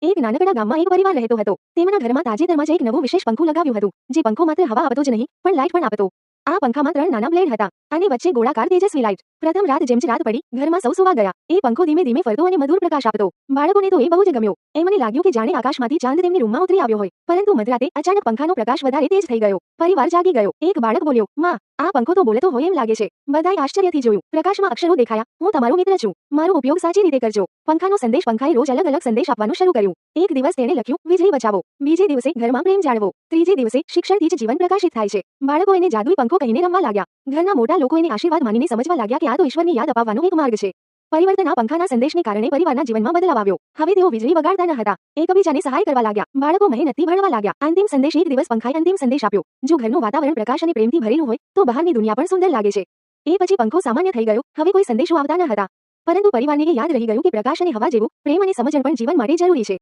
એક નાનકડા ગામમાં એક પરિવાર રહેતો હતો. તેમના ઘરમાં તાજેતરમાં જ એક નવું વિશેષ પંખું લગાવ્યું હતું, જે પંખો માત્ર હવા આપતો જ નહીં, પણ લાઇટ પણ આપતો. આ પંખામાં 3 નાના બ્લેડ હતા અને વચ્ચે ગોળાકાર તેજસ્વી લાઇટ. પ્રથમ રાત જેમ જ રાત પડી, ઘરમાં સૌ સૂવા ગયા. એ પંખો ધીમે ધીમે ફરતો અને મધુર પ્રકાશ આપતો. બાળકોને તો એ બહુ જ ગમ્યો. એમને લાગ્યું કે જાણે આકાશમાંથી ચાંદ તેમની રૂમમાં ઉતરી આવ્યો હોય. પરંતુ મધરાતે અચાનક પંખાનો પ્રકાશ વધારે તેજ થઈ ગયો. પરિવાર જાગી ગયો. એક બાળક બોલ્યો, "માં, આ પંખો તો બોલતો હોય એમ લાગે છે." બધાએ આશ્ચર્યથી જોયું. પ્રકાશમાં અક્ષરો દેખાયા, "હું તમારો મિત્ર છું. મારો ઉપયોગ સાચી રીતે કરજો." પંખાનો સંદેશ પંખાએ રોજ અલગ અલગ સંદેશ આપવાનું શરૂ કર્યું. એક દિવસ તેણે લખ્યું, "વીજળી બચાવો." બીજે દિવસે, "ઘરમાં પ્રેમ જાળવો." ત્રીજે દિવસે, "શિક્ષણથી જ જીવન પ્રકાશિત થાય છે." બાળકો એને જાદુઈ પંખો કહીને રમવા લાગ્યા. ઘરના મોટા લોકો એને આશીર્વાદ માનીને સમજવા લાગ્યા કે આ તો ઈશ્વરની યાદ અપાવવાનો એક માર્ગ છે. પરિવર્તન આ પંખાના સંદેશને કારણે પરિવારના જીવનમાં બદલાવ આવ્યો. હવે તેઓ વીજળી બગાડતા ન હતા. એકબીજાને સહાય કરવા લાગ્યા. બાળકો મહેનતથી ભણવા લાગ્યા. અંતિમ સંદેશ એક દિવસ પંખાએ અંતિમ સંદેશ આપ્યો, "જો ઘરનું વાતાવરણ પ્રકાશ અને પ્રેમથી ભરેલું હોય, તો બહારની દુનિયા પણ સુંદર લાગે છે." એ પછી પંખો સામાન્ય થઈ ગયો. હવે કોઈ સંદેશો આવતા ન હતા. પરંતુ પરિવારને એ યાદ રહી ગયું કે પ્રકાશ અને હવા જેવું, પ્રેમ અને સમજણ પણ જીવન માટે જરૂરી છે.